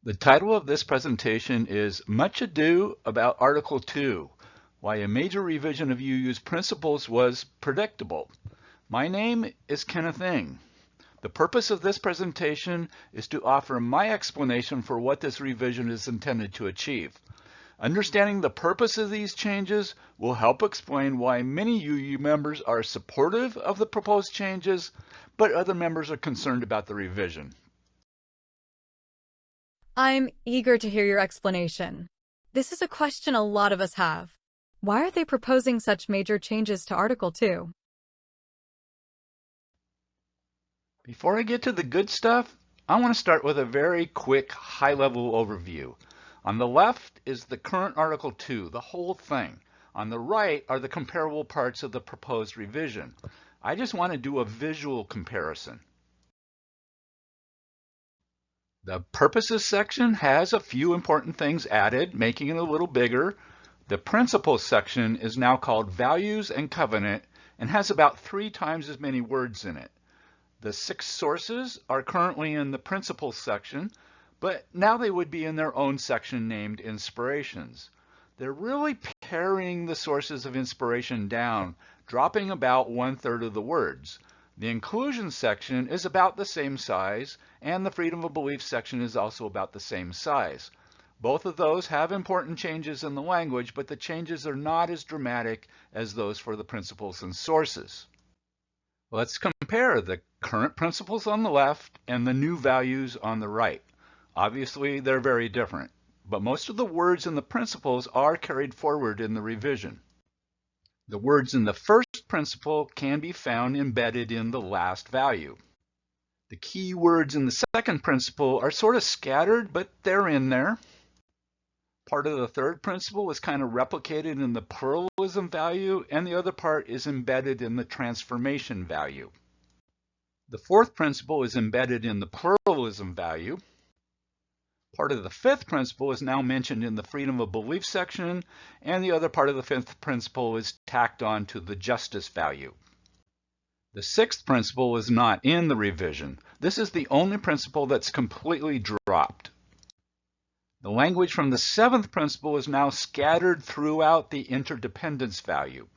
The title of this presentation is Much Ado About Article 2, Why a Major Revision of UU's Principles Was Predictable. My name is Kenneth Ng. The purpose of this presentation is to offer my explanation for what this revision is intended to achieve. Understanding the purpose of these changes will help explain why many UU members are supportive of the proposed changes, but other members are concerned about the revision. I'm eager to hear your explanation. This is a question a lot of us have. Why are they proposing such major changes to Article 2? Before I get to the good stuff, I want to start with a very quick high-level overview. On the left is the current Article 2, the whole thing. On the right are the comparable parts of the proposed revision. I just want to do a visual comparison. The Purposes section has a few important things added, making it a little bigger. The Principles section is now called Values and Covenant and has about 3 times as many words in it. The 6 sources are currently in the Principles section, but now they would be in their own section named Inspirations. They're really paring the sources of inspiration down, dropping about 1/3 of the words. The Inclusion section is about the same size, and the Freedom of Belief section is also about the same size. Both of those have important changes in the language, but the changes are not as dramatic as those for the Principles and Sources. Let's compare the current principles on the left and the new values on the right. Obviously, they're very different, but most of the words in the principles are carried forward in the revision. The words in the first principle can be found embedded in the last value. The key words in the second principle are sort of scattered, but they're in there. Part of the third principle is kind of replicated in the pluralism value, and the other part is embedded in the transformation value. The fourth principle is embedded in the pluralism value. Part of the fifth principle is now mentioned in the freedom of belief section, and the other part of the fifth principle is tacked on to the justice value. The sixth principle is not in the revision. This is the only principle that's completely dropped. The language from the seventh principle is now scattered throughout the interdependence value.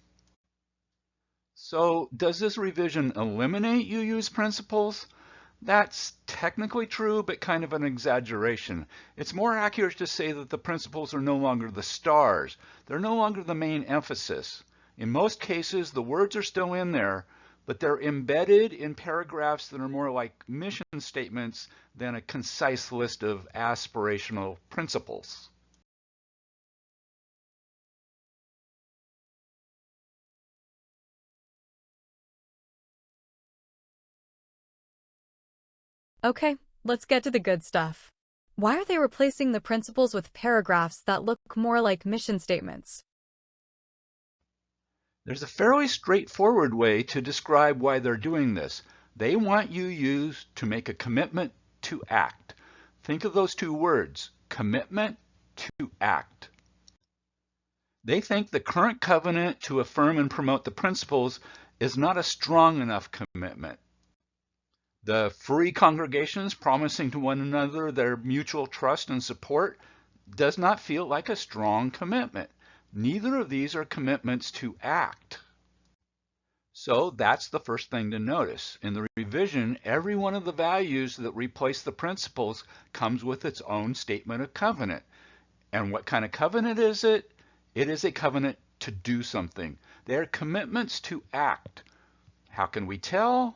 So, does this revision eliminate UU's principles? That's technically true, but kind of an exaggeration. It's more accurate to say that the principles are no longer the stars. They're no longer the main emphasis. In most cases, the words are still in there, but they're embedded in paragraphs that are more like mission statements than a concise list of aspirational principles. Okay, let's get to the good stuff. Why are they replacing the principles with paragraphs that look more like mission statements? There's a fairly straightforward way to describe why they're doing this. They want UUs to make a commitment to act. Think of those 2 words, commitment to act. They think the current covenant to affirm and promote the principles is not a strong enough commitment. The free congregations promising to one another their mutual trust and support does not feel like a strong commitment. Neither of these are commitments to act. So that's the first thing to notice. In the revision, every one of the values that replace the principles comes with its own statement of covenant. And what kind of covenant is it? It is a covenant to do something. They are commitments to act. How can we tell?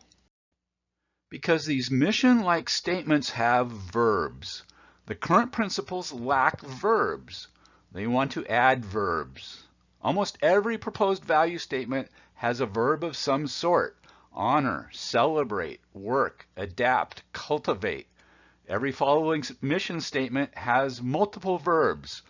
Because these mission-like statements have verbs. The current principles lack verbs. They want to add verbs. Almost every proposed value statement has a verb of some sort. Honor, celebrate, work, adapt, cultivate. Every following mission statement has multiple verbs.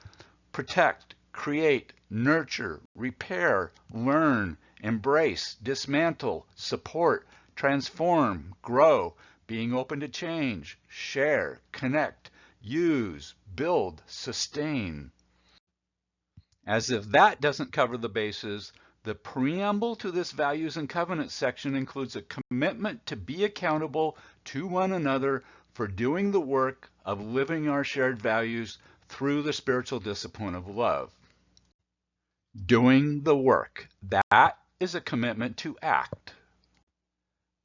Protect, create, nurture, repair, learn, embrace, dismantle, support, transform, grow, being open to change, share, connect, use, build, sustain. As if that doesn't cover the bases, the preamble to this Values and Covenants section includes a commitment to be accountable to one another for doing the work of living our shared values through the spiritual discipline of love. Doing the work, that is a commitment to act.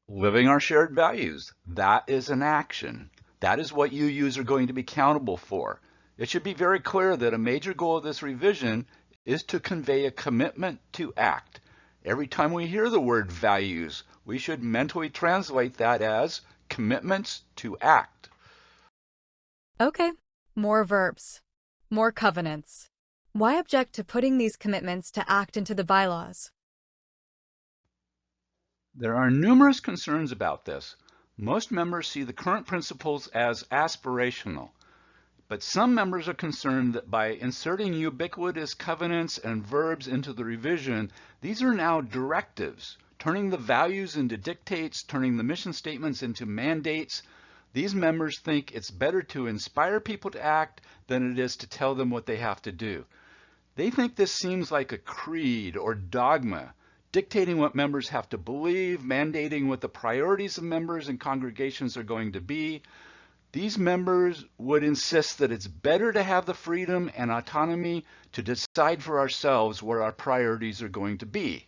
Living our shared values, that is an action. That is what UUs are going to be accountable for. It should be very clear that a major goal of this revision is to convey a commitment to act. Every time we hear the word values, we should mentally translate that as commitments to act. Okay, more verbs, more covenants. Why object to putting these commitments to act into the bylaws? There are numerous concerns about this. Most members see the current principles as aspirational, but some members are concerned that by inserting ubiquitous covenants and verbs into the revision, these are now directives, turning the values into dictates, turning the mission statements into mandates. These members think it's better to inspire people to act than it is to tell them what they have to do. They think this seems like a creed or dogma, dictating what members have to believe, mandating what the priorities of members and congregations are going to be. These members would insist that it's better to have the freedom and autonomy to decide for ourselves where our priorities are going to be.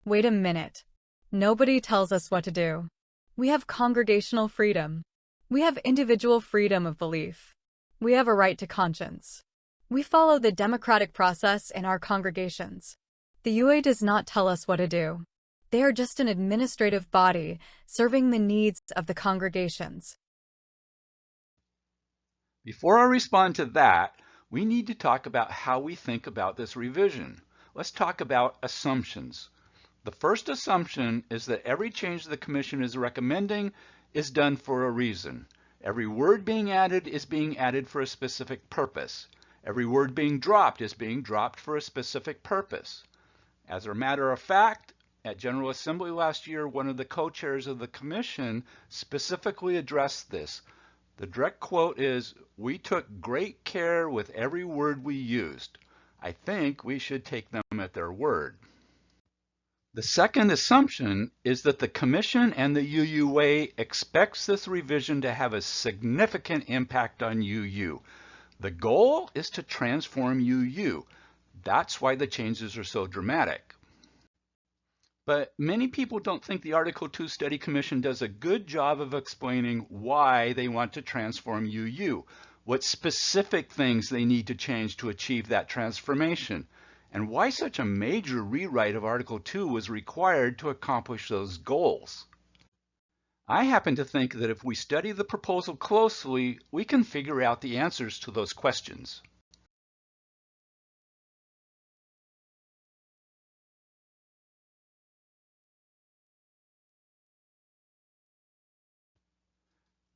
Wait a minute. Nobody tells us what to do. We have congregational freedom. We have individual freedom of belief. We have a right to conscience. We follow the democratic process in our congregations. The UA does not tell us what to do. They are just an administrative body serving the needs of the congregations. Before I respond to that, we need to talk about how we think about this revision. Let's talk about assumptions. The first assumption is that every change the Commission is recommending is done for a reason. Every word being added is being added for a specific purpose. Every word being dropped is being dropped for a specific purpose. As a matter of fact, at General Assembly last year, one of the co-chairs of the Commission specifically addressed this. The direct quote is, "We took great care with every word we used. I think we should take them at their word." The second assumption is that the Commission and the UUA expects this revision to have a significant impact on UU. The goal is to transform UU. That's why the changes are so dramatic. But many people don't think the Article 2 Study Commission does a good job of explaining why they want to transform UU, what specific things they need to change to achieve that transformation, and why such a major rewrite of Article 2 was required to accomplish those goals. I happen to think that if we study the proposal closely, we can figure out the answers to those questions.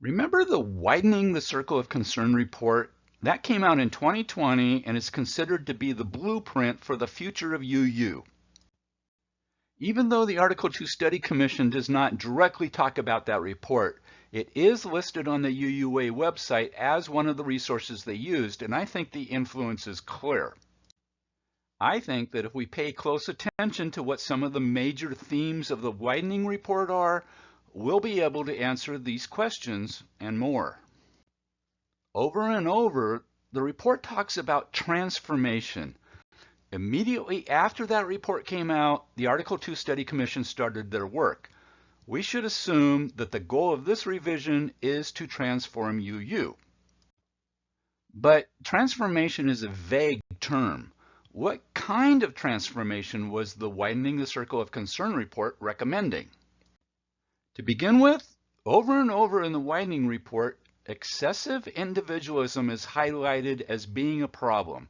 Remember the Widening the Circle of Concern report? That came out in 2020 and is considered to be the blueprint for the future of UU. Even though the Article 2 Study Commission does not directly talk about that report, it is listed on the UUA website as one of the resources they used, and I think the influence is clear. I think that if we pay close attention to what some of the major themes of the Widening report are, we'll be able to answer these questions and more. Over and over, the report talks about transformation. Immediately after that report came out, the Article 2 Study Commission started their work. We should assume that the goal of this revision is to transform UU. But transformation is a vague term. What kind of transformation was the Widening the Circle of Concern report recommending? To begin with, over and over in the Widening report, excessive individualism is highlighted as being a problem.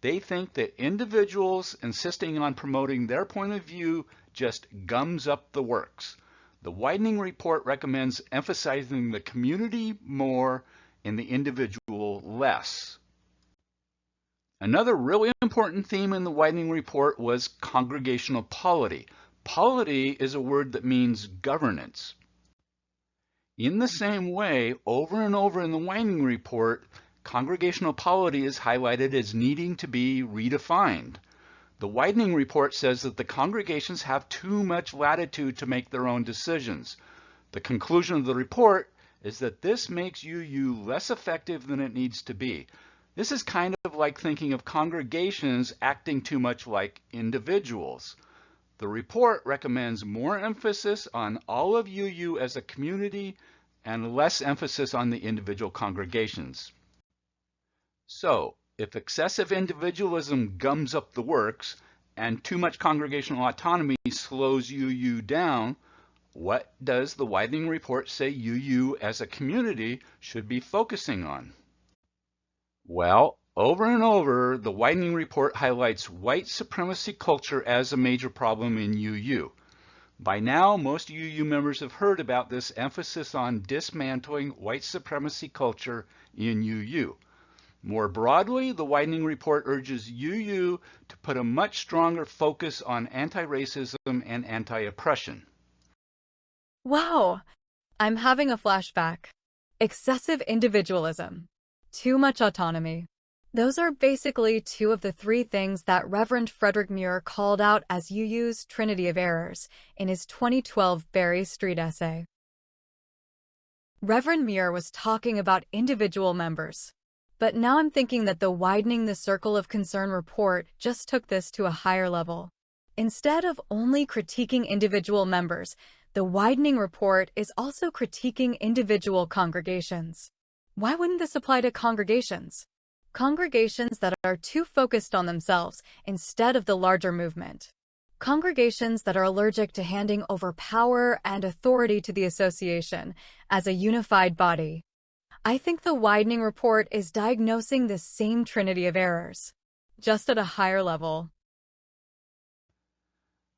They think that individuals insisting on promoting their point of view just gums up the works. The Widening report recommends emphasizing the community more and the individual less. Another really important theme in the Widening report was congregational polity. Polity is a word that means governance. In the same way, over and over in the Widening report, congregational polity is highlighted as needing to be redefined. The Widening report says that the congregations have too much latitude to make their own decisions. The conclusion of the report is that this makes UU less effective than it needs to be. This is kind of like thinking of congregations acting too much like individuals. The report recommends more emphasis on all of UU as a community and less emphasis on the individual congregations. So, if excessive individualism gums up the works and too much congregational autonomy slows UU down, what does the widening report say UU as a community should be focusing on? Well, over and over, the widening report highlights white supremacy culture as a major problem in UU. By now, most UU members have heard about this emphasis on dismantling white supremacy culture in UU. More broadly, the widening report urges UU to put a much stronger focus on anti-racism and anti-oppression. Wow, I'm having a flashback. Excessive individualism. Too much autonomy. Those are basically two of the three things that Reverend Frederick Muir called out as UU's Trinity of Errors in his 2012 Berry Street essay. Reverend Muir was talking about individual members. But now I'm thinking that the Widening the Circle of Concern report just took this to a higher level. Instead of only critiquing individual members, the Widening report is also critiquing individual congregations. Why wouldn't this apply to congregations? Congregations that are too focused on themselves instead of the larger movement. Congregations that are allergic to handing over power and authority to the association as a unified body. I think the widening report is diagnosing the same trinity of errors, just at a higher level.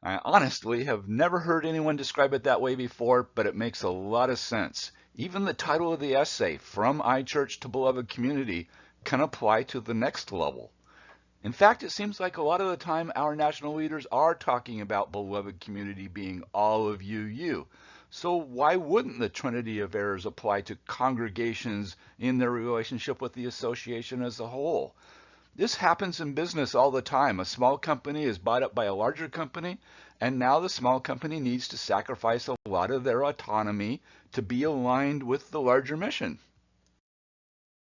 I honestly have never heard anyone describe it that way before, but it makes a lot of sense. Even the title of the essay, From iChurch to Beloved Community, can apply to the next level. In fact, it seems like a lot of the time our national leaders are talking about beloved community being all of UU. So why wouldn't the Trinity of Errors apply to congregations in their relationship with the association as a whole? This happens in business all the time. A small company is bought up by a larger company, and now the small company needs to sacrifice a lot of their autonomy to be aligned with the larger mission.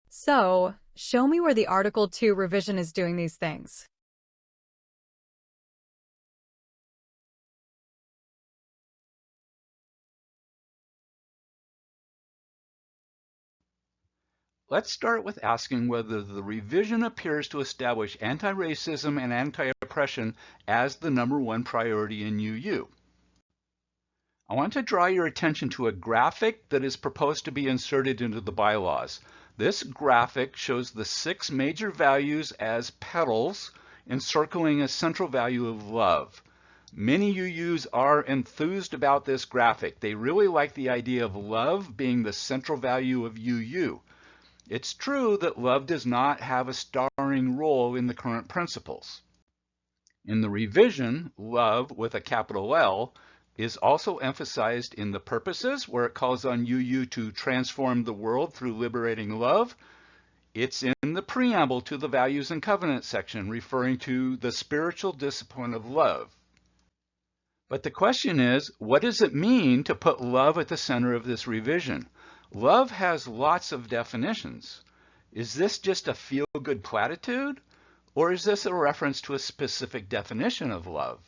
So, show me where the Article 2 revision is doing these things. Let's start with asking whether the revision appears to establish anti-racism and anti-oppression as the #1 priority in UU. I want to draw your attention to a graphic that is proposed to be inserted into the bylaws. This graphic shows the 6 major values as petals encircling a central value of love. Many UUs are enthused about this graphic. They really like the idea of love being the central value of UU. It's true that love does not have a starring role in the current principles. In the revision, love with a capital L is also emphasized in the purposes, where it calls on UU to transform the world through liberating love. It's in the preamble to the Values and Covenants section, referring to the spiritual discipline of love. But the question is, what does it mean to put love at the center of this revision? Love has lots of definitions. Is this just a feel-good platitude, or is this a reference to a specific definition of love?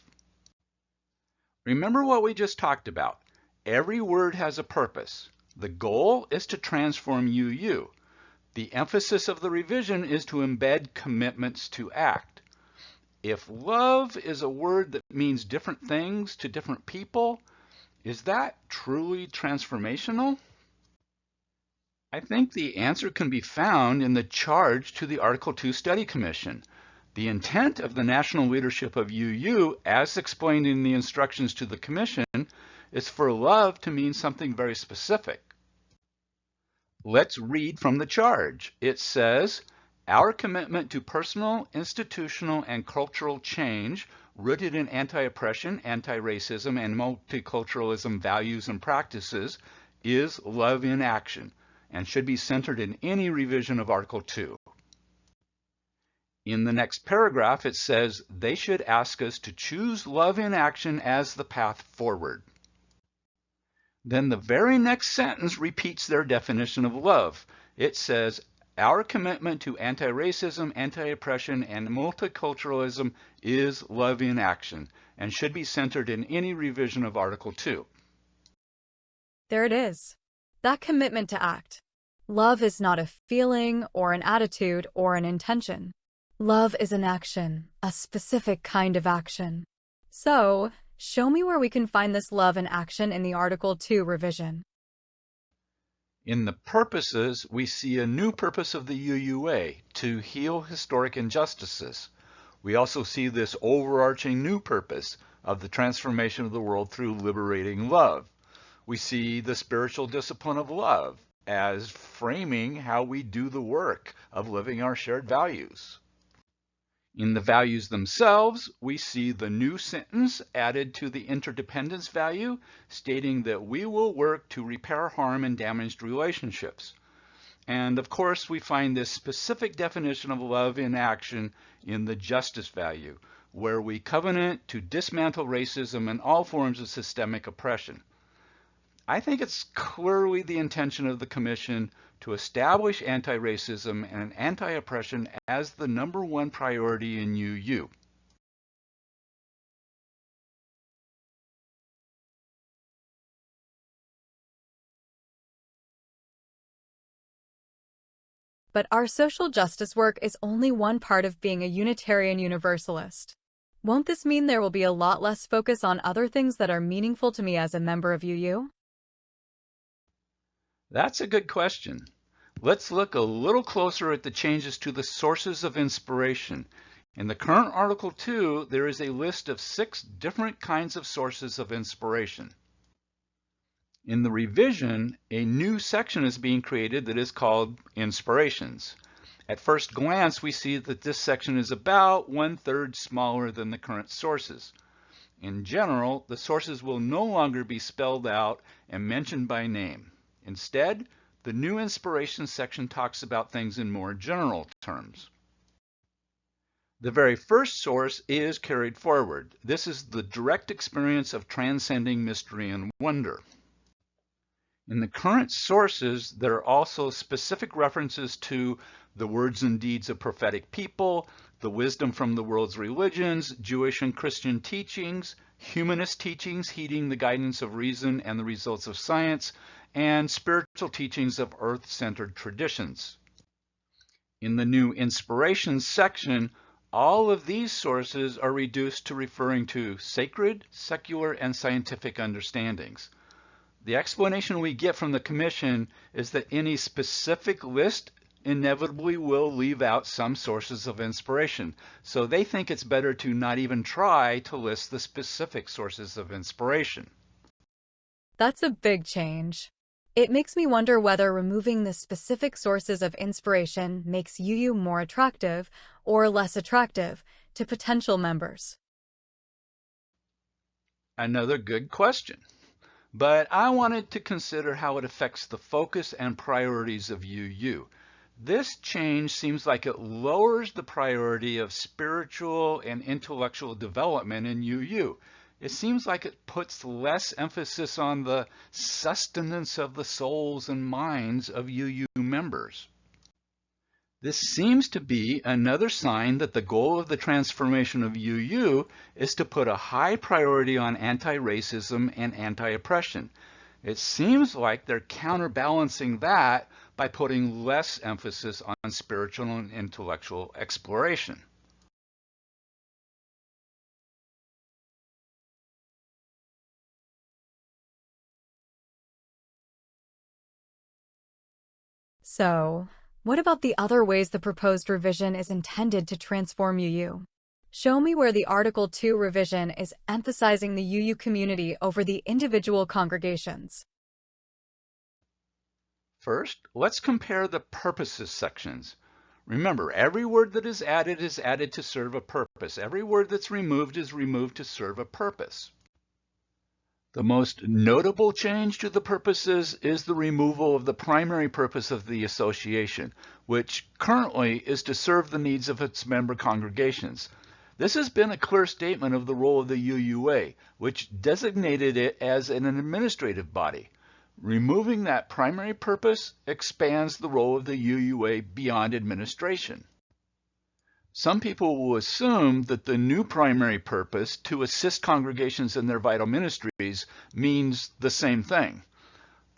Remember what we just talked about. Every word has a purpose. The goal is to transform UU. The emphasis of the revision is to embed commitments to act. If love is a word that means different things to different people, is that truly transformational? I think the answer can be found in the charge to the Article 2 Study Commission. The intent of the national leadership of UU, as explained in the instructions to the Commission, is for love to mean something very specific. Let's read from the charge. It says, our commitment to personal, institutional, and cultural change rooted in anti-oppression, anti-racism, and multiculturalism values and practices is love in action and should be centered in any revision of Article 2. In the next paragraph, it says they should ask us to choose love in action as the path forward. Then the very next sentence repeats their definition of love. It says, our commitment to anti-racism, anti-oppression, and multiculturalism is love in action and should be centered in any revision of Article 2. There it is. That commitment to act. Love is not a feeling or an attitude or an intention. Love is an action, a specific kind of action. So, show me where we can find this love in action in the Article 2 revision. In the purposes, we see a new purpose of the UUA, to heal historic injustices. We also see this overarching new purpose of the transformation of the world through liberating love. We see the spiritual discipline of love as framing how we do the work of living our shared values. In the values themselves, we see the new sentence added to the interdependence value, stating that we will work to repair harm and damaged relationships. And of course, we find this specific definition of love in action in the justice value, where we covenant to dismantle racism and all forms of systemic oppression. I think it's clearly the intention of the Commission to establish anti-racism and anti-oppression as the #1 priority in UU. But our social justice work is only one part of being a Unitarian Universalist. Won't this mean there will be a lot less focus on other things that are meaningful to me as a member of UU? That's a good question. Let's look a little closer at the changes to the sources of inspiration. In the current Article 2, there is a list of 6 different kinds of sources of inspiration. In the revision, a new section is being created that is called Inspirations. At first glance, we see that this section is about 1/3 smaller than the current sources. In general, the sources will no longer be spelled out and mentioned by name. Instead, the new Inspirations section talks about things in more general terms. The very first source is carried forward. This is the direct experience of transcending mystery and wonder. In the current sources, there are also specific references to the words and deeds of prophetic people, the wisdom from the world's religions, Jewish and Christian teachings, humanist teachings heeding the guidance of reason and the results of science, and spiritual teachings of earth-centered traditions. In the new Inspirations section, all of these sources are reduced to referring to sacred, secular, and scientific understandings. The explanation we get from the Commission is that any specific list inevitably will leave out some sources of inspiration, so they think it's better to not even try to list the specific sources of inspiration. That's a big change. It makes me wonder whether removing the specific sources of inspiration makes UU more attractive or less attractive to potential members. Another good question. But I wanted to consider how it affects the focus and priorities of UU. This change seems like it lowers the priority of spiritual and intellectual development in UU. It seems like it puts less emphasis on the sustenance of the souls and minds of UU members. This seems to be another sign that the goal of the transformation of UU is to put a high priority on anti-racism and anti-oppression. It seems like they're counterbalancing that by putting less emphasis on spiritual and intellectual exploration. So, what about the other ways the proposed revision is intended to transform UU? Show me where the Article 2 revision is emphasizing the UU community over the individual congregations. First, let's compare the purposes sections. Remember, every word that is added to serve a purpose. Every word that's removed is removed to serve a purpose. The most notable change to the purposes is the removal of the primary purpose of the association, which currently is to serve the needs of its member congregations. This has been a clear statement of the role of the UUA, which designated it as an administrative body. Removing that primary purpose expands the role of the UUA beyond administration. Some people will assume that the new primary purpose, to assist congregations in their vital ministries, means the same thing.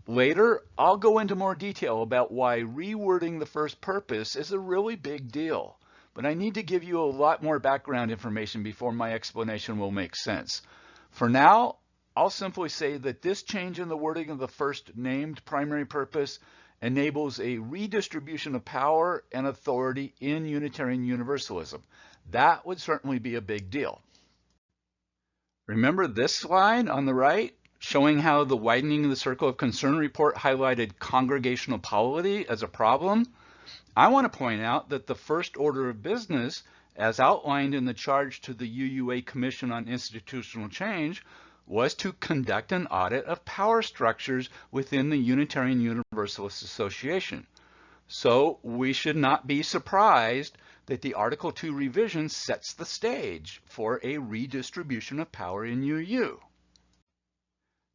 Later, I'll go into more detail about why rewording the first purpose is a really big deal, but I need to give you a lot more background information before my explanation will make sense. For now, I'll simply say that this change in the wording of the first named primary purpose enables a redistribution of power and authority in Unitarian Universalism. That would certainly be a big deal. Remember this slide on the right, showing how the widening of the circle of concern report highlighted congregational polity as a problem? I want to point out that the first order of business, as outlined in the charge to the UUA Commission on Institutional Change, was to conduct an audit of power structures within the Unitarian Universalist Association. So we should not be surprised that the Article 2 revision sets the stage for a redistribution of power in UU.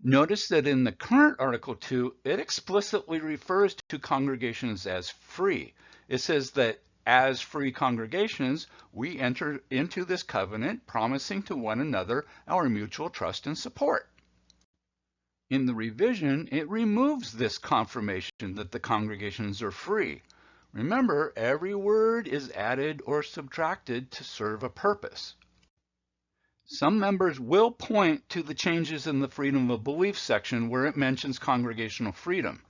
Notice that in the current Article 2, it explicitly refers to congregations as free. It says that as free congregations, we enter into this covenant promising to one another our mutual trust and support. In the revision, it removes this confirmation that the congregations are free. Remember, every word is added or subtracted to serve a purpose. Some members will point to the changes in the freedom of belief section where it mentions congregational freedom.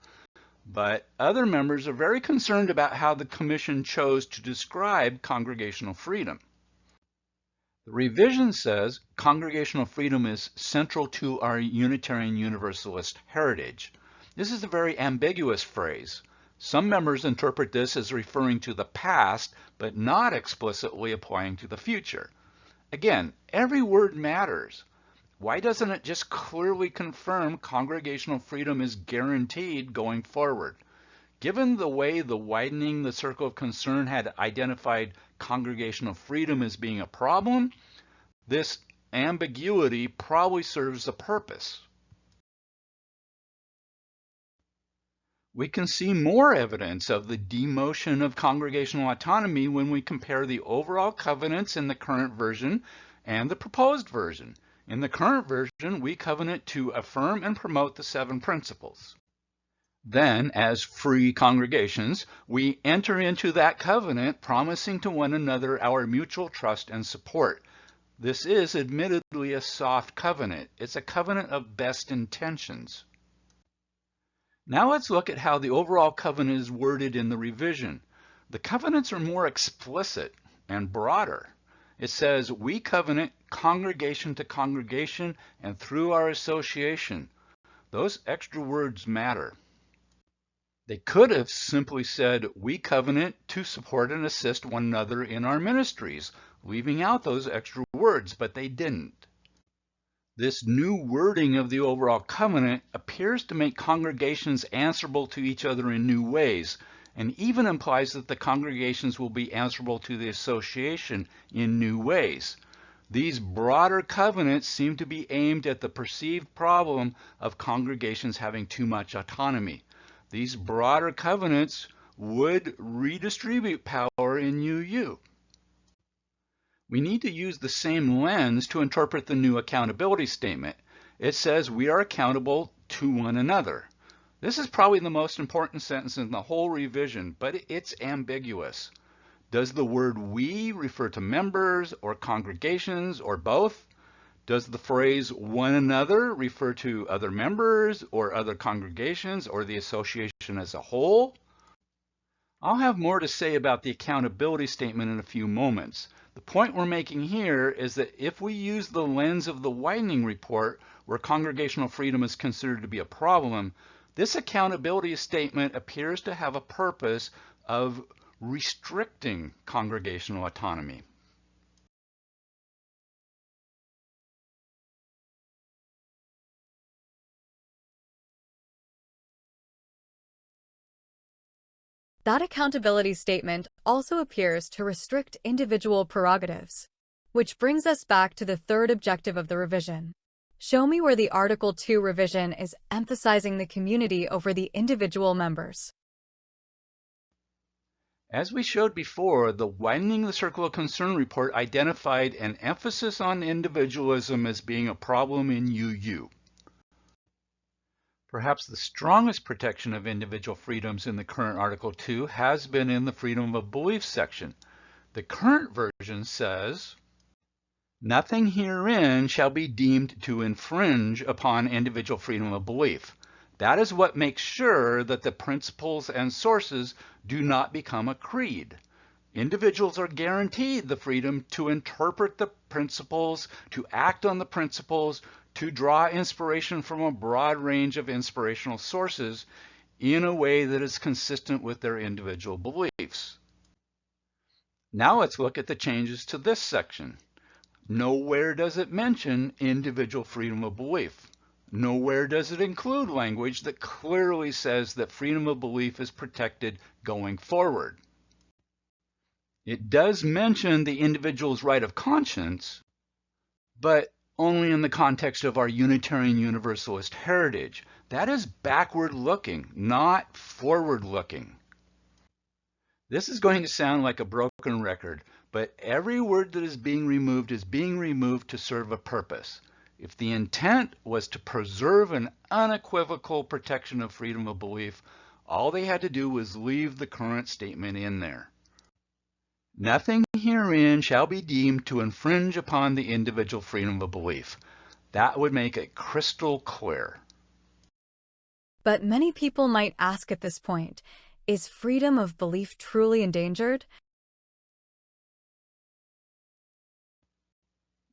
But other members are very concerned about how the Commission chose to describe congregational freedom. The revision says congregational freedom is central to our Unitarian Universalist heritage. This is a very ambiguous phrase. Some members interpret this as referring to the past, but not explicitly applying to the future. Again, every word matters. Why doesn't it just clearly confirm congregational freedom is guaranteed going forward? Given the way the widening the circle of concern had identified congregational freedom as being a problem, this ambiguity probably serves a purpose. We can see more evidence of the demotion of congregational autonomy when we compare the overall covenants in the current version and the proposed version. In the current version, we covenant to affirm and promote the 7 principles. Then, as free congregations, we enter into that covenant promising to one another our mutual trust and support. This is admittedly a soft covenant. It's a covenant of best intentions. Now let's look at how the overall covenant is worded in the revision. The covenants are more explicit and broader. It says, we covenant congregation to congregation and through our association. Those extra words matter. They could have simply said, we covenant to support and assist one another in our ministries, leaving out those extra words, but they didn't. This new wording of the overall covenant appears to make congregations answerable to each other in new ways, and even implies that the congregations will be answerable to the association in new ways. These broader covenants seem to be aimed at the perceived problem of congregations having too much autonomy. These broader covenants would redistribute power in UU. We need to use the same lens to interpret the new accountability statement. It says we are accountable to one another. This is probably the most important sentence in the whole revision, but it's ambiguous. Does the word we refer to members or congregations or both? Does the phrase one another refer to other members or other congregations or the association as a whole? I'll have more to say about the accountability statement in a few moments. The point we're making here is that if we use the lens of the widening report, where congregational freedom is considered to be a problem, this accountability statement appears to have a purpose of restricting congregational autonomy. That accountability statement also appears to restrict individual prerogatives. Which brings us back to the third objective of the revision. Show me where the Article 2 revision is emphasizing the community over the individual members. As we showed before, the Widening the Circle of Concern report identified an emphasis on individualism as being a problem in UU. Perhaps the strongest protection of individual freedoms in the current Article 2 has been in the freedom of belief section. The current version says, "Nothing herein shall be deemed to infringe upon individual freedom of belief." That is what makes sure that the principles and sources do not become a creed. Individuals are guaranteed the freedom to interpret the principles, to act on the principles, to draw inspiration from a broad range of inspirational sources in a way that is consistent with their individual beliefs. Now let's look at the changes to this section. Nowhere does it mention individual freedom of belief. Nowhere does it include language that clearly says that freedom of belief is protected going forward. It does mention the individual's right of conscience, but only in the context of our Unitarian Universalist heritage. That is backward-looking, not forward-looking. This is going to sound like a broken record, but every word that is being removed to serve a purpose. If the intent was to preserve an unequivocal protection of freedom of belief, all they had to do was leave the current statement in there. Nothing herein shall be deemed to infringe upon the individual freedom of belief. That would make it crystal clear. But many people might ask at this point, is freedom of belief truly endangered?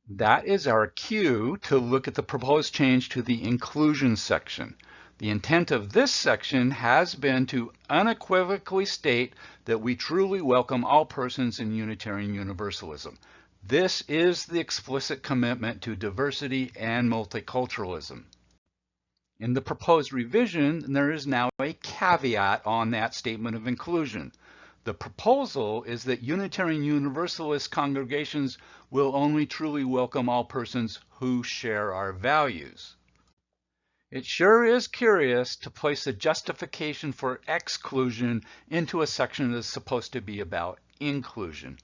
That is our cue to look at the proposed change to the inclusion section. The intent of this section has been to unequivocally state that we truly welcome all persons in Unitarian Universalism. This is the explicit commitment to diversity and multiculturalism. In the proposed revision, there is now a caveat on that statement of inclusion. The proposal is that Unitarian Universalist congregations will only truly welcome all persons who share our values. It sure is curious to place a justification for exclusion into a section that is supposed to be about inclusion.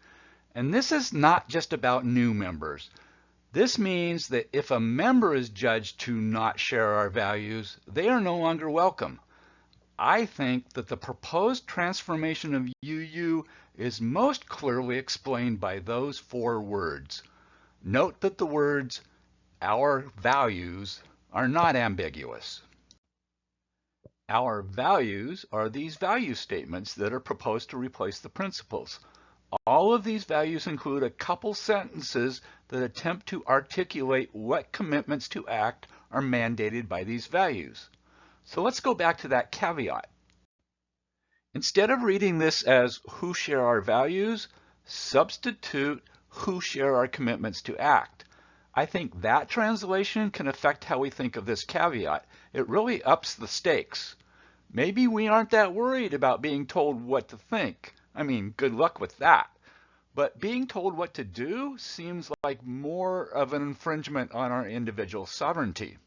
And this is not just about new members. This means that if a member is judged to not share our values, they are no longer welcome. I think that the proposed transformation of UU is most clearly explained by those 4 words. Note that the words "our values" are not ambiguous. Our values are these value statements that are proposed to replace the principles. All of these values include a couple sentences that attempt to articulate what commitments to act are mandated by these values. So let's go back to that caveat. Instead of reading this as "who share our values," substitute "who share our commitments to act." I think that translation can affect how we think of this caveat. It really ups the stakes. Maybe we aren't that worried about being told what to think. I mean, good luck with that. But being told what to do seems like more of an infringement on our individual sovereignty.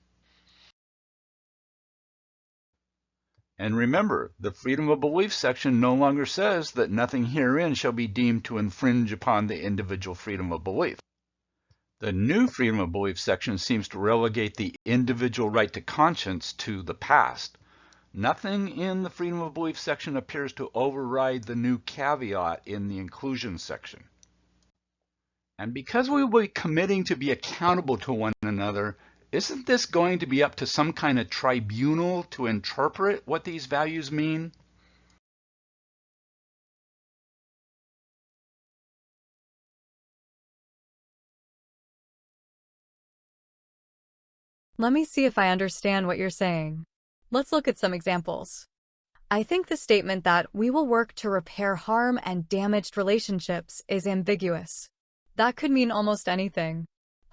And remember, the freedom of belief section no longer says that nothing herein shall be deemed to infringe upon the individual freedom of belief. The new freedom of belief section seems to relegate the individual right to conscience to the past. Nothing in the freedom of belief section appears to override the new caveat in the inclusion section. And because we will be committing to be accountable to one another, isn't this going to be up to some kind of tribunal to interpret what these values mean? Let me see if I understand what you're saying. Let's look at some examples. I think the statement that we will work to repair harm and damaged relationships is ambiguous. That could mean almost anything.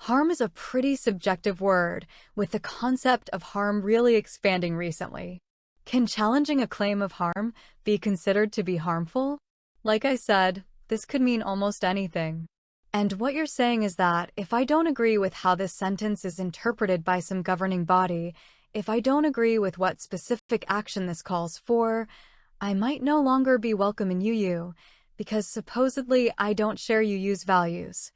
Harm is a pretty subjective word, with the concept of harm really expanding recently. Can challenging a claim of harm be considered to be harmful? Like I said, this could mean almost anything. And what you're saying is that if I don't agree with how this sentence is interpreted by some governing body, if I don't agree with what specific action this calls for, I might no longer be welcome in UU, because supposedly I don't share UU's values.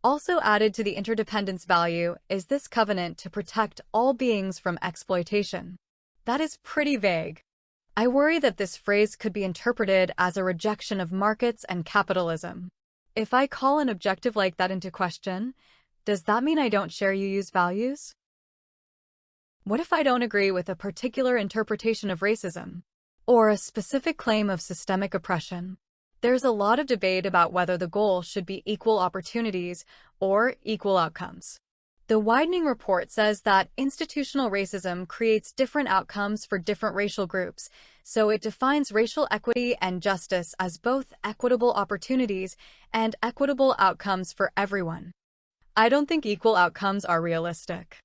Also added to the interdependence value is this covenant to protect all beings from exploitation. That is pretty vague. I worry that this phrase could be interpreted as a rejection of markets and capitalism. If I call an objective like that into question, does that mean I don't share UU's values? What if I don't agree with a particular interpretation of racism, or a specific claim of systemic oppression? There's a lot of debate about whether the goal should be equal opportunities or equal outcomes. The Widening report says that institutional racism creates different outcomes for different racial groups, so it defines racial equity and justice as both equitable opportunities and equitable outcomes for everyone. I don't think equal outcomes are realistic.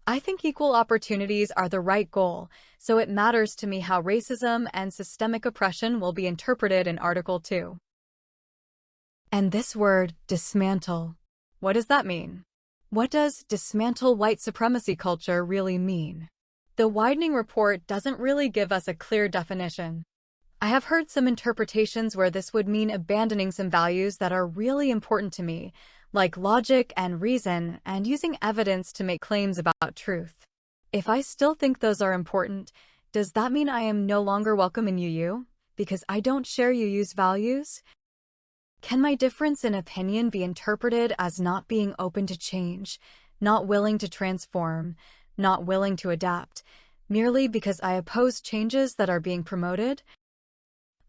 I think equal opportunities are the right goal, so it matters to me how racism and systemic oppression will be interpreted in Article 2. And this word, dismantle, what does that mean? What does dismantle white supremacy culture really mean? The Widening report doesn't really give us a clear definition. I have heard some interpretations where this would mean abandoning some values that are really important to me, like logic and reason, and using evidence to make claims about truth. If I still think those are important, does that mean I am no longer welcome in UU because I don't share UU's values? Can my difference in opinion be interpreted as not being open to change, not willing to transform, not willing to adapt, merely because I oppose changes that are being promoted?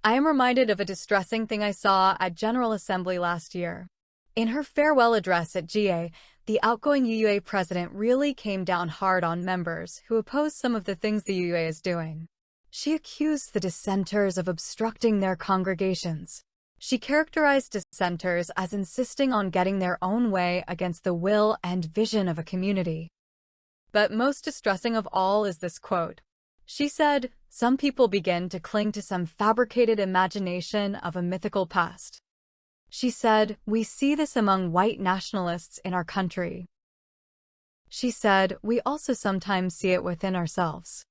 I am reminded of a distressing thing I saw at General Assembly last year. In her farewell address at GA, the outgoing UUA president really came down hard on members who opposed some of the things the UUA is doing. She accused the dissenters of obstructing their congregations. She characterized dissenters as insisting on getting their own way against the will and vision of a community. But most distressing of all is this quote. She said, "Some people begin to cling to some fabricated imagination of a mythical past." She said, "We see this among white nationalists in our country." She said, "We also sometimes see it within ourselves."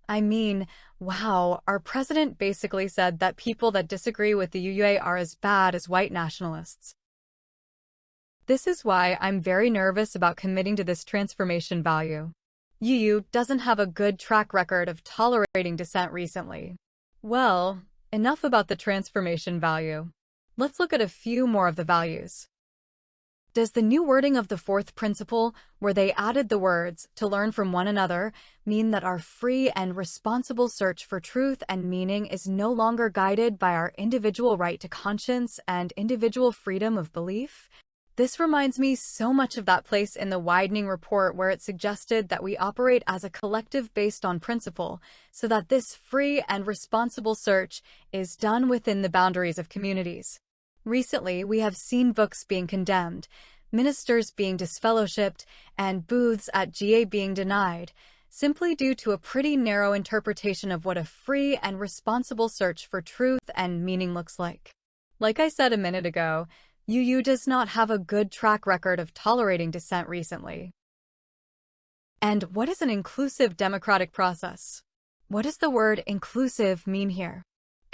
I mean, wow, our president basically said that people that disagree with the UUA are as bad as white nationalists. This is why I'm very nervous about committing to this transformation value. UU doesn't have a good track record of tolerating dissent recently. Well, enough about the transformation value. Let's look at a few more of the values. Does the new wording of the fourth principle, where they added the words, "to learn from one another," mean that our free and responsible search for truth and meaning is no longer guided by our individual right to conscience and individual freedom of belief? This reminds me so much of that place in the Widening report where it suggested that we operate as a collective based on principle, so that this free and responsible search is done within the boundaries of communities. Recently, we have seen books being condemned, ministers being disfellowshipped, and booths at GA being denied, simply due to a pretty narrow interpretation of what a free and responsible search for truth and meaning looks like. Like I said a minute ago, UU does not have a good track record of tolerating dissent recently. And what is an inclusive democratic process? What does the word inclusive mean here?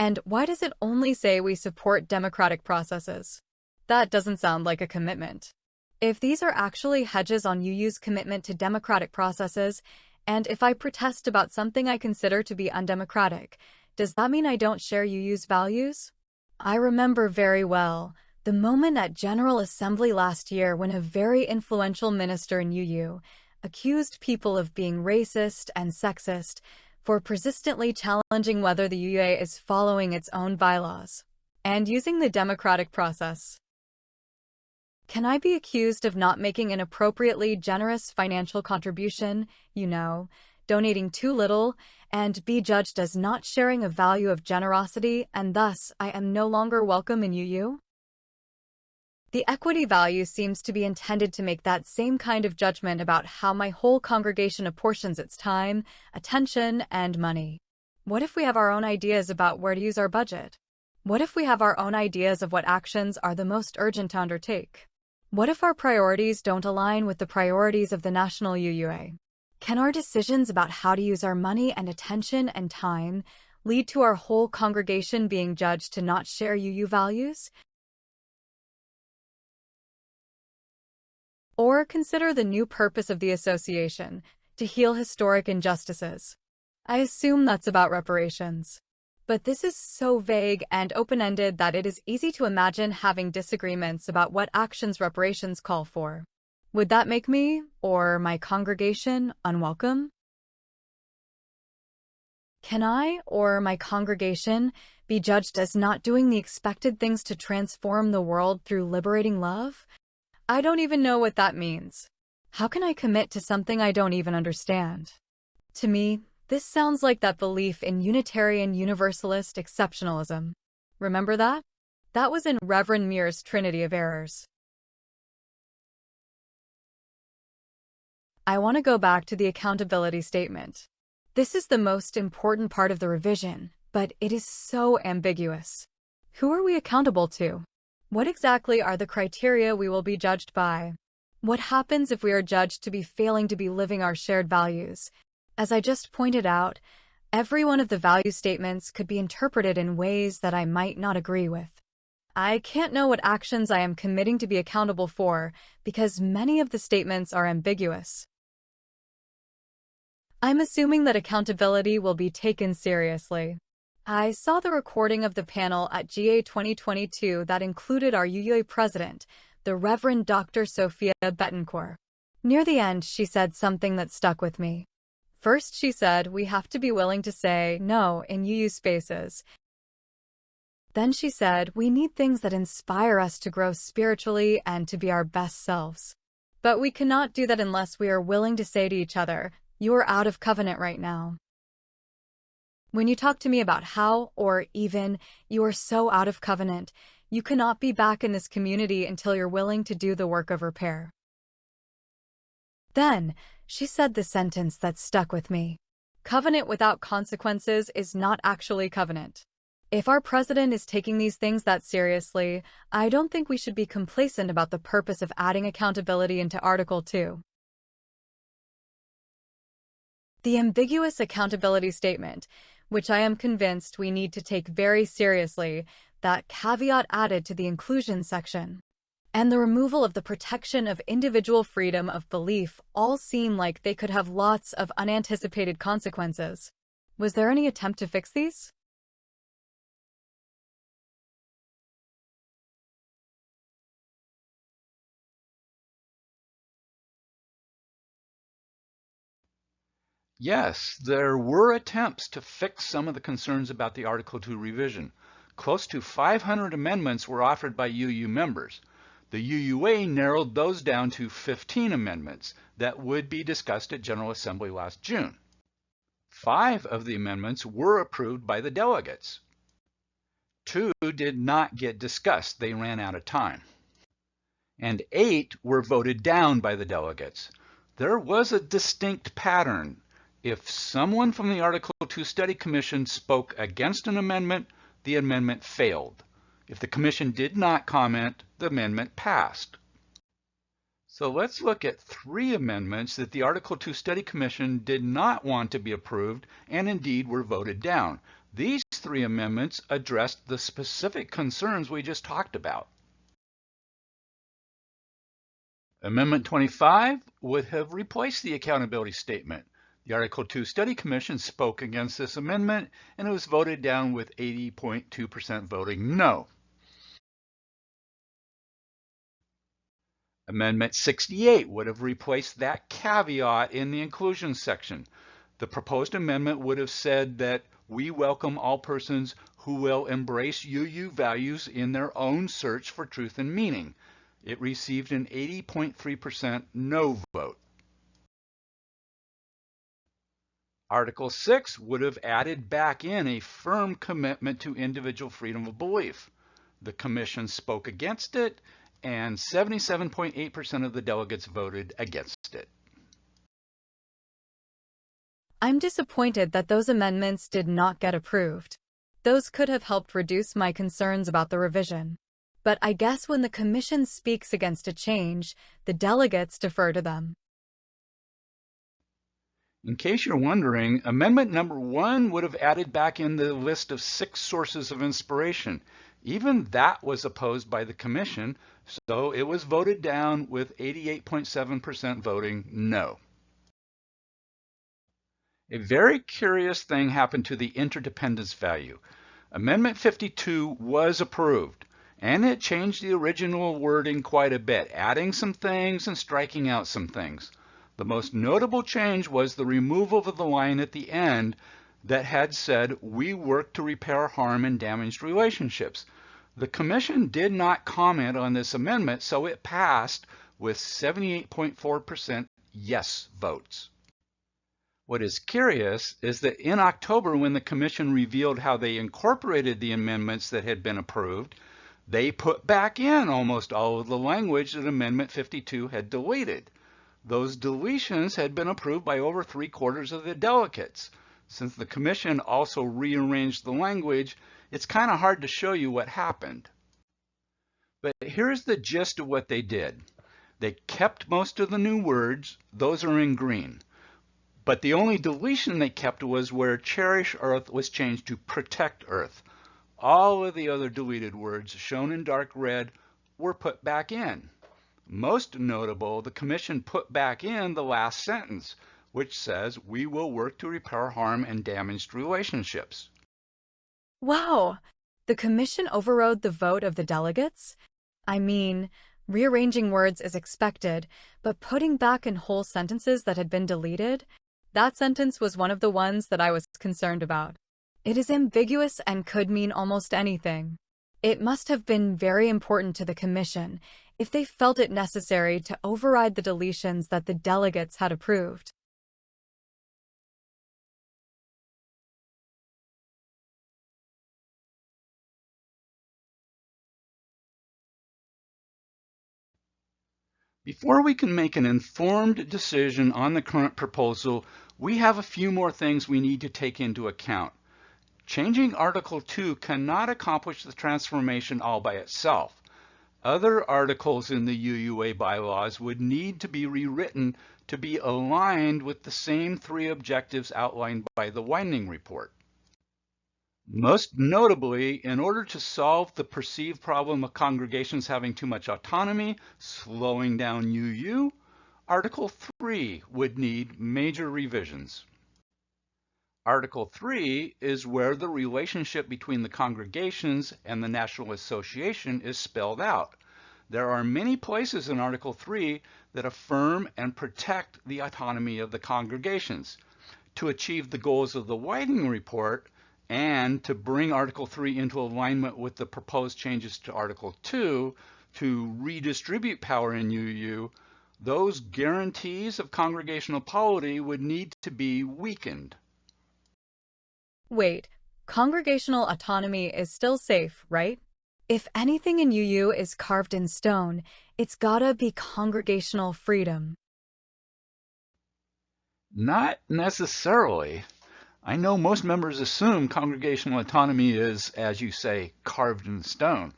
And why does it only say we support democratic processes? That doesn't sound like a commitment. If these are actually hedges on UU's commitment to democratic processes, and if I protest about something I consider to be undemocratic, does that mean I don't share UU's values? I remember very well the moment at General Assembly last year when a very influential minister in UU accused people of being racist and sexist for persistently challenging whether the UUA is following its own bylaws and using the democratic process. Can I be accused of not making an appropriately generous financial contribution, donating too little, and be judged as not sharing a value of generosity, and thus I am no longer welcome in UU? The equity value seems to be intended to make that same kind of judgment about how my whole congregation apportions its time, attention, and money. What if we have our own ideas about where to use our budget? What if we have our own ideas of what actions are the most urgent to undertake? What if our priorities don't align with the priorities of the national UUA? Can our decisions about how to use our money and attention and time lead to our whole congregation being judged to not share UU values? Or consider the new purpose of the association, to heal historic injustices. I assume that's about reparations. But this is so vague and open-ended that it is easy to imagine having disagreements about what actions reparations call for. Would that make me, or my congregation, unwelcome? Can I, or my congregation, be judged as not doing the expected things to transform the world through liberating love? I don't even know what that means. How can I commit to something I don't even understand? To me, this sounds like that belief in Unitarian Universalist exceptionalism. Remember that? That was in Reverend Muir's Trinity of Errors. I want to go back to the accountability statement. This is the most important part of the revision, but it is so ambiguous. Who are we accountable to? What exactly are the criteria we will be judged by? What happens if we are judged to be failing to be living our shared values? As I just pointed out, every one of the value statements could be interpreted in ways that I might not agree with. I can't know what actions I am committing to be accountable for because many of the statements are ambiguous. I'm assuming that accountability will be taken seriously. I saw the recording of the panel at GA 2022 that included our UUA president, the Reverend Dr. Sophia Betancourt. Near the end, she said something that stuck with me. First, she said we have to be willing to say no in UU spaces. Then she said we need things that inspire us to grow spiritually and to be our best selves. But we cannot do that unless we are willing to say to each other, "You are out of covenant right now." When you talk to me about how, or even, you are so out of covenant, you cannot be back in this community until you're willing to do the work of repair. Then, she said the sentence that stuck with me. Covenant without consequences is not actually covenant. If our president is taking these things that seriously, I don't think we should be complacent about the purpose of adding accountability into Article 2. The ambiguous accountability statement, which I am convinced we need to take very seriously, that caveat added to the inclusion section, and the removal of the protection of individual freedom of belief all seem like they could have lots of unanticipated consequences. Was there any attempt to fix these? Yes, there were attempts to fix some of the concerns about the Article 2 revision. Close to 500 amendments were offered by UU members. The UUA narrowed those down to 15 amendments that would be discussed at General Assembly last June. 5 of the amendments were approved by the delegates. 2 did not get discussed, they ran out of time. And 8 were voted down by the delegates. There was a distinct pattern. If someone from the Article 2 Study Commission spoke against an amendment, the amendment failed. If the commission did not comment, the amendment passed. So let's look at 3 amendments that the Article 2 Study Commission did not want to be approved and indeed were voted down. These 3 amendments addressed the specific concerns we just talked about. Amendment 25 would have replaced the accountability statement. The Article 2 Study Commission spoke against this amendment, and it was voted down with 80.2% voting no. Amendment 68 would have replaced that caveat in the inclusion section. The proposed amendment would have said that we welcome all persons who will embrace UU values in their own search for truth and meaning. It received an 80.3% no vote. Article 6 would have added back in a firm commitment to individual freedom of belief. The Commission spoke against it, and 77.8% of the delegates voted against it. I'm disappointed that those amendments did not get approved. Those could have helped reduce my concerns about the revision. But I guess when the Commission speaks against a change, the delegates defer to them. In case you're wondering, Amendment number 1 would have added back in the list of 6 sources of inspiration. Even that was opposed by the Commission, so it was voted down with 88.7% voting no. A very curious thing happened to the interdependence value. Amendment 52 was approved, and it changed the original wording quite a bit, adding some things and striking out some things. The most notable change was the removal of the line at the end that had said, "We work to repair harm and damaged relationships." The Commission did not comment on this amendment, so it passed with 78.4% yes votes. What is curious is that in October, when the Commission revealed how they incorporated the amendments that had been approved, they put back in almost all of the language that Amendment 52 had deleted. Those deletions had been approved by over 3/4 of the delegates. Since the Commission also rearranged the language, it's kind of hard to show you what happened. But here's the gist of what they did. They kept most of the new words, those are in green. But the only deletion they kept was where cherish Earth was changed to protect Earth. All of the other deleted words, shown in dark red, were put back in. Most notable, the Commission put back in the last sentence, which says, "We will work to repair harm and damaged relationships." Wow! The Commission overrode the vote of the delegates? I mean, rearranging words is expected, but putting back in whole sentences that had been deleted? That sentence was one of the ones that I was concerned about. It is ambiguous and could mean almost anything. It must have been very important to the Commission if they felt it necessary to override the deletions that the delegates had approved. Before we can make an informed decision on the current proposal, we have a few more things we need to take into account. Changing Article 2 cannot accomplish the transformation all by itself. Other articles in the UUA bylaws would need to be rewritten to be aligned with the same 3 objectives outlined by the Widening Report. Most notably, in order to solve the perceived problem of congregations having too much autonomy, slowing down UU, Article 3 would need major revisions. Article 3 is where the relationship between the congregations and the National Association is spelled out. There are many places in Article 3 that affirm and protect the autonomy of the congregations. To achieve the goals of the Widening Report and to bring Article 3 into alignment with the proposed changes to Article 2 to redistribute power in UU, those guarantees of congregational polity would need to be weakened. Wait, congregational autonomy is still safe, right? If anything in UU is carved in stone, it's gotta be congregational freedom. Not necessarily. I know most members assume congregational autonomy is, as you say, carved in stone.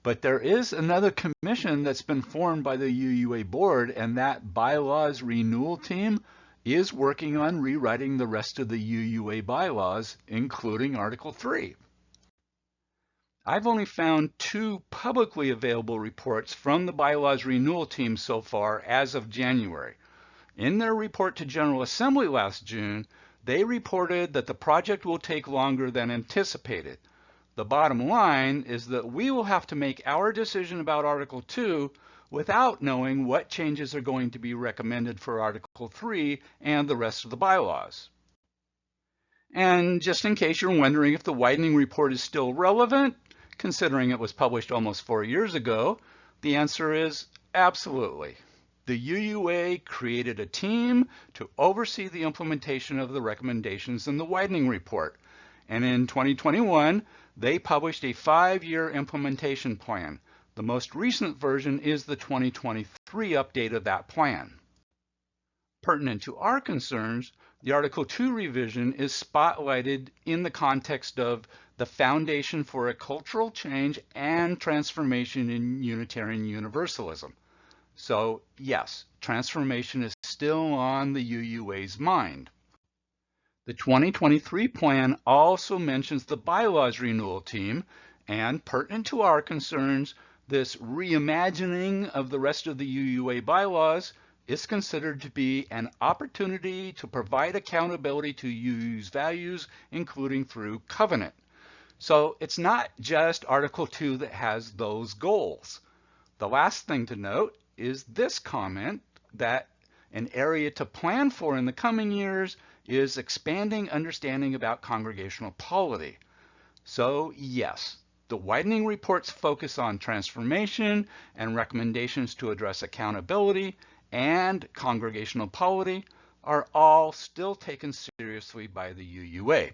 But there is another commission that's been formed by the UUA board, and that bylaws renewal team is working on rewriting the rest of the UUA bylaws, including Article 3. I've only found 2 publicly available reports from the bylaws renewal team so far as of January. In their report to General Assembly last June, they reported that the project will take longer than anticipated. The bottom line is that we will have to make our decision about Article 2 without knowing what changes are going to be recommended for Article 3 and the rest of the bylaws. And just in case you're wondering if the Widening Report is still relevant, considering it was published almost 4 years ago, the answer is absolutely. The UUA created a team to oversee the implementation of the recommendations in the Widening Report. And in 2021, they published a 5-year implementation plan. The most recent version is the 2023 update of that plan. Pertinent to our concerns, the Article 2 revision is spotlighted in the context of the foundation for a cultural change and transformation in Unitarian Universalism. So yes, transformation is still on the UUA's mind. The 2023 plan also mentions the bylaws renewal team, and pertinent to our concerns, this reimagining of the rest of the UUA bylaws is considered to be an opportunity to provide accountability to UU's values, including through covenant. So it's not just Article 2 that has those goals. The last thing to note is this comment that an area to plan for in the coming years is expanding understanding about congregational polity. So yes, the widening reports focus on transformation and recommendations to address accountability and congregational polity are all still taken seriously by the UUA.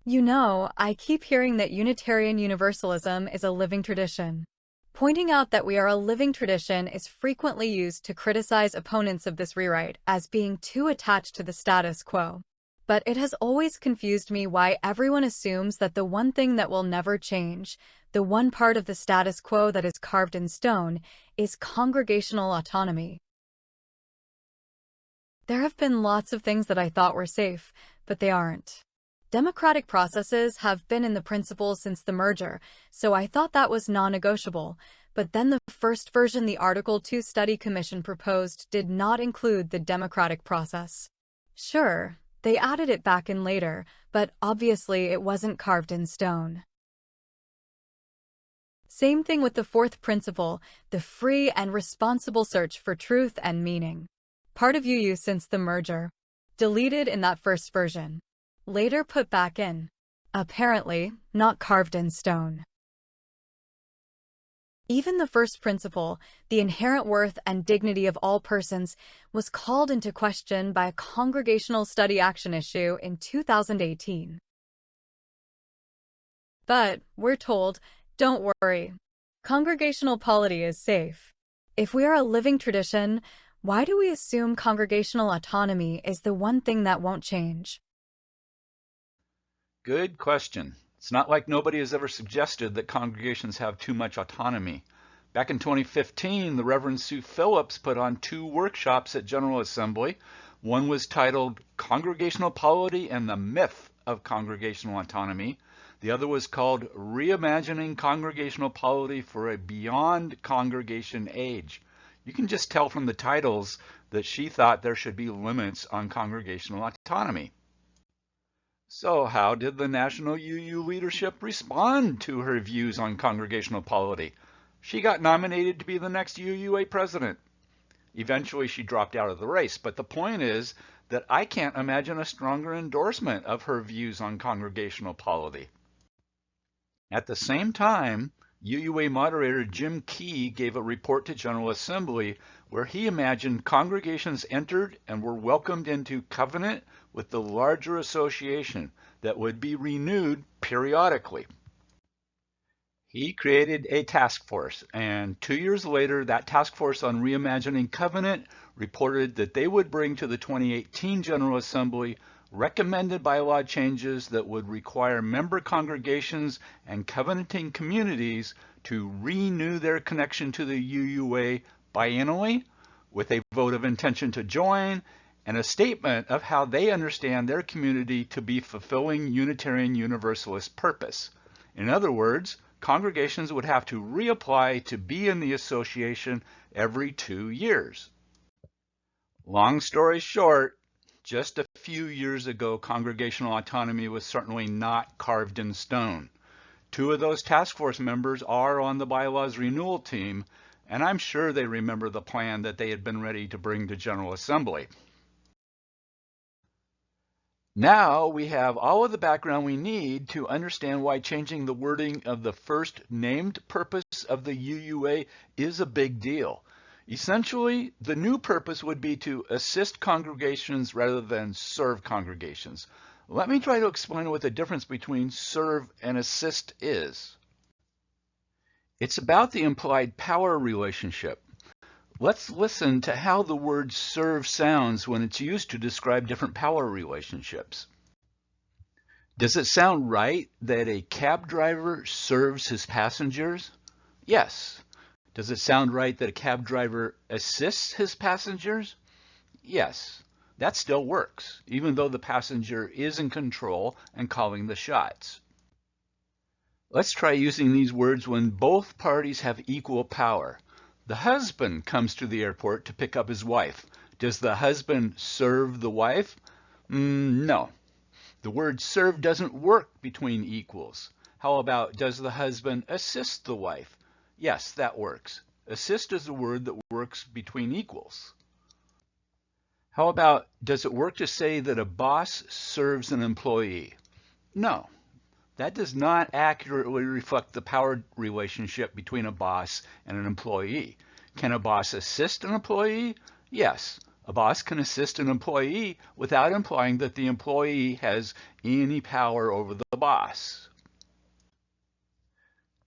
You know, I keep hearing that Unitarian Universalism is a living tradition. Pointing out that we are a living tradition is frequently used to criticize opponents of this rewrite as being too attached to the status quo. But it has always confused me why everyone assumes that the one thing that will never change, the one part of the status quo that is carved in stone, is congregational autonomy. There have been lots of things that I thought were safe, but they aren't. Democratic processes have been in the principles since the merger, so I thought that was non-negotiable, but then the first version the Article 2 Study Commission proposed did not include the democratic process. Sure, they added it back in later, but obviously it wasn't carved in stone. Same thing with the fourth principle, the free and responsible search for truth and meaning. Part of UU since the merger. Deleted in that first version. Later put back in. Apparently, not carved in stone. Even the first principle, the inherent worth and dignity of all persons, was called into question by a Congregational Study Action issue in 2018. But, we're told, don't worry. Congregational polity is safe. If we are a living tradition, why do we assume congregational autonomy is the one thing that won't change? Good question. It's not like nobody has ever suggested that congregations have too much autonomy. Back in 2015, the Reverend Sue Phillips put on 2 workshops at General Assembly. One was titled Congregational Polity and the Myth of Congregational Autonomy. The other was called Reimagining Congregational Polity for a Beyond Congregation Age. You can just tell from the titles that she thought there should be limits on congregational autonomy. So how did the national UU leadership respond to her views on congregational polity? She got nominated to be the next UUA president. Eventually she dropped out of the race, but the point is that I can't imagine a stronger endorsement of her views on congregational polity. At the same time, UUA moderator Jim Key gave a report to General Assembly where he imagined congregations entered and were welcomed into covenant with the larger association that would be renewed periodically. He created a task force, and 2 years later, that task force on reimagining covenant reported that they would bring to the 2018 General Assembly recommended bylaw changes that would require member congregations and covenanting communities to renew their connection to the UUA biennially with a vote of intention to join and a statement of how they understand their community to be fulfilling Unitarian Universalist purpose. In other words, congregations would have to reapply to be in the association every 2 years. Long story short, just a few years ago, congregational autonomy was certainly not carved in stone. 2 of those task force members are on the bylaws renewal team, and I'm sure they remember the plan that they had been ready to bring to General Assembly. Now we have all of the background we need to understand why changing the wording of the first named purpose of the UUA is a big deal. Essentially, the new purpose would be to assist congregations rather than serve congregations. Let me try to explain what the difference between serve and assist is. It's about the implied power relationship. Let's listen to how the word serve sounds when it's used to describe different power relationships. Does it sound right that a cab driver serves his passengers? Yes. Does it sound right that a cab driver assists his passengers? Yes. That still works, even though the passenger is in control and calling the shots. Let's try using these words when both parties have equal power. The husband comes to the airport to pick up his wife. Does the husband serve the wife? No. The word serve doesn't work between equals. How about, does the husband assist the wife? Yes, that works. Assist is a word that works between equals. How about, does it work to say that a boss serves an employee? No. That does not accurately reflect the power relationship between a boss and an employee. Can a boss assist an employee? Yes. A boss can assist an employee without implying that the employee has any power over the boss.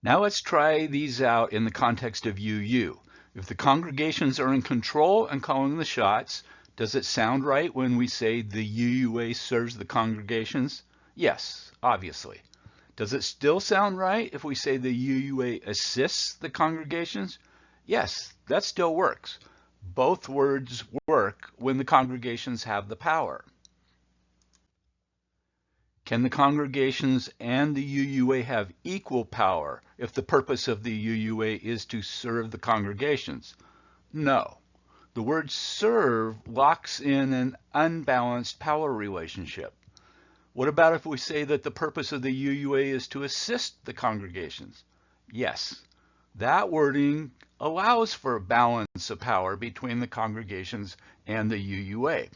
Now let's try these out in the context of UU. If the congregations are in control and calling the shots, does it sound right when we say the UUA serves the congregations? Yes, obviously. Does it still sound right if we say the UUA assists the congregations? Yes, that still works. Both words work when the congregations have the power. Can the congregations and the UUA have equal power if the purpose of the UUA is to serve the congregations? No. The word serve locks in an unbalanced power relationship. What about if we say that the purpose of the UUA is to assist the congregations? Yes, that wording allows for a balance of power between the congregations and the UUA.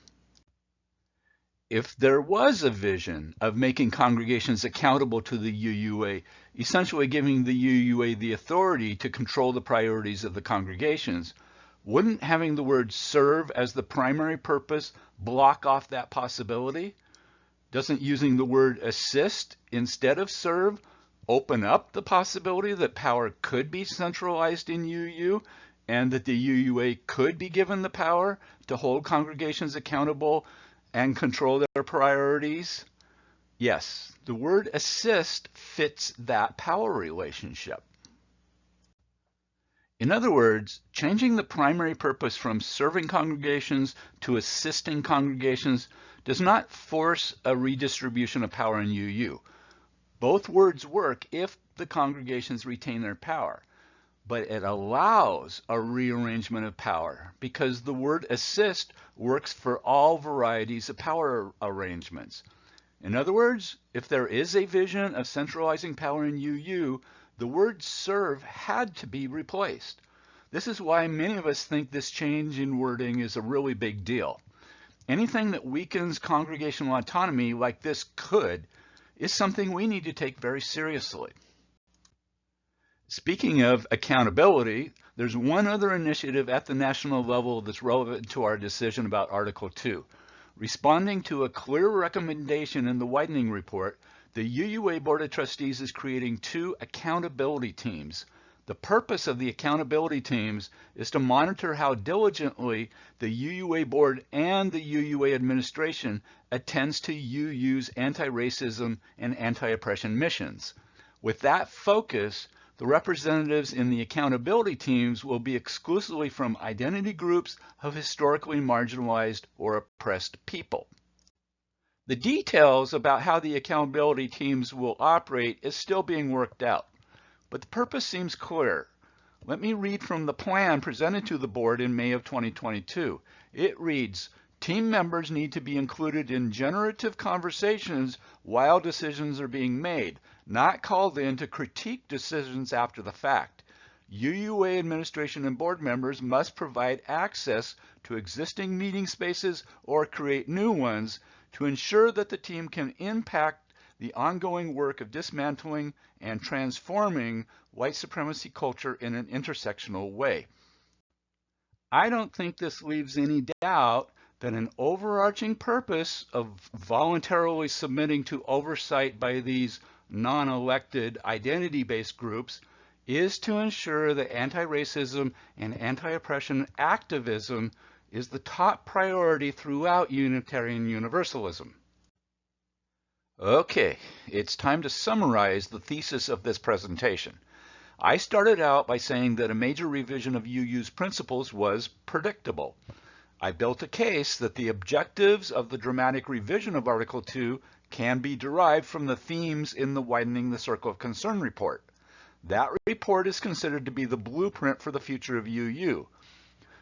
If there was a vision of making congregations accountable to the UUA, essentially giving the UUA the authority to control the priorities of the congregations, wouldn't having the word serve as the primary purpose block off that possibility? Doesn't using the word assist instead of serve open up the possibility that power could be centralized in UU and that the UUA could be given the power to hold congregations accountable and control their priorities? Yes, the word assist fits that power relationship. In other words, changing the primary purpose from serving congregations to assisting congregations does not force a redistribution of power in UU. Both words work if the congregations retain their power, but it allows a rearrangement of power because the word assist works for all varieties of power arrangements. In other words, if there is a vision of centralizing power in UU, the word serve had to be replaced. This is why many of us think this change in wording is a really big deal. Anything that weakens congregational autonomy like this could is something we need to take very seriously. Speaking of accountability, there's one other initiative at the national level that's relevant to our decision about Article 2. Responding to a clear recommendation in the Widening Report, the UUA Board of Trustees is creating 2 accountability teams. The purpose of the accountability teams is to monitor how diligently the UUA Board and the UUA administration attends to UU's anti-racism and anti-oppression missions. With that focus, the representatives in the accountability teams will be exclusively from identity groups of historically marginalized or oppressed people. The details about how the accountability teams will operate is still being worked out, but the purpose seems clear. Let me read from the plan presented to the board in May of 2022. It reads, team members need to be included in generative conversations while decisions are being made, not called in to critique decisions after the fact. UUA administration and board members must provide access to existing meeting spaces or create new ones to ensure that the team can impact the ongoing work of dismantling and transforming white supremacy culture in an intersectional way. I don't think this leaves any doubt that an overarching purpose of voluntarily submitting to oversight by these non-elected identity-based groups is to ensure that anti-racism and anti-oppression activism is the top priority throughout Unitarian Universalism. Okay, it's time to summarize the thesis of this presentation. I started out by saying that a major revision of UU's principles was predictable. I built a case that the objectives of the dramatic revision of Article 2 can be derived from the themes in the Widening the Circle of Concern report. That report is considered to be the blueprint for the future of UU.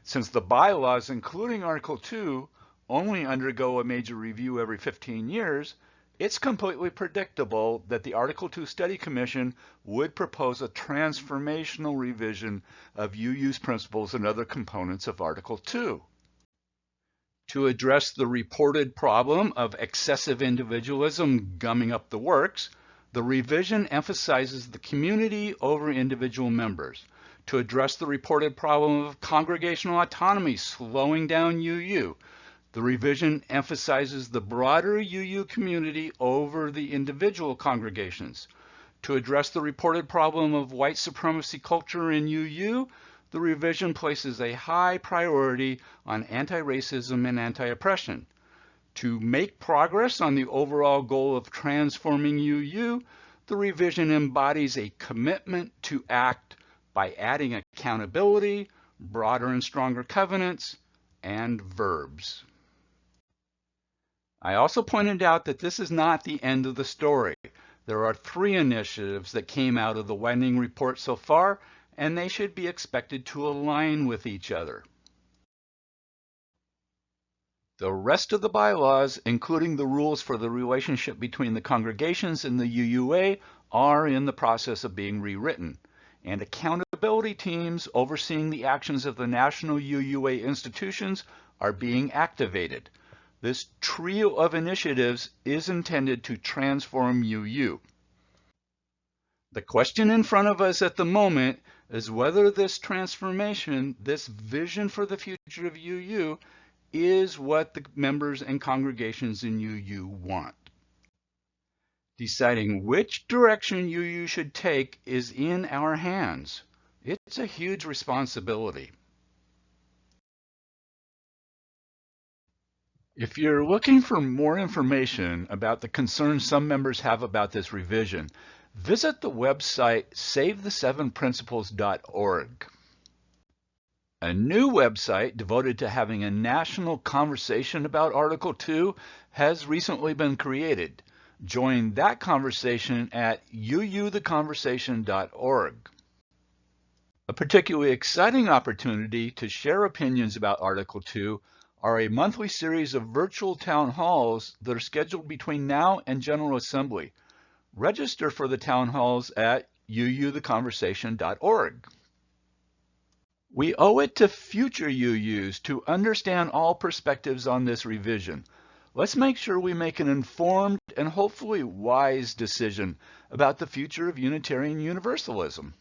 Since the bylaws, including Article 2, only undergo a major review every 15 years, it's completely predictable that the Article 2 Study Commission would propose a transformational revision of UU's principles and other components of Article 2. To address the reported problem of excessive individualism gumming up the works, the revision emphasizes the community over individual members. To address the reported problem of congregational autonomy slowing down UU, the revision emphasizes the broader UU community over the individual congregations. To address the reported problem of white supremacy culture in UU, the revision places a high priority on anti-racism and anti-oppression. To make progress on the overall goal of transforming UU, the revision embodies a commitment to act by adding accountability, broader and stronger covenants, and verbs. I also pointed out that this is not the end of the story. There are 3 initiatives that came out of the Widening report so far, and they should be expected to align with each other. The rest of the bylaws, including the rules for the relationship between the congregations and the UUA, are in the process of being rewritten, and accountability teams overseeing the actions of the national UUA institutions are being activated. This trio of initiatives is intended to transform UU. The question in front of us at the moment is whether this transformation, this vision for the future of UU, is what the members and congregations in UU want. Deciding which direction UU should take is in our hands. It's a huge responsibility. If you're looking for more information about the concerns some members have about this revision, visit the website SaveThe7Principles.org. A new website devoted to having a national conversation about Article 2 has recently been created. Join that conversation at uutheconversation.org. A particularly exciting opportunity to share opinions about Article 2 are a monthly series of virtual town halls that are scheduled between now and General Assembly. Register for the town halls at uutheconversation.org. We owe it to future UUs to understand all perspectives on this revision. Let's make sure we make an informed and hopefully wise decision about the future of Unitarian Universalism.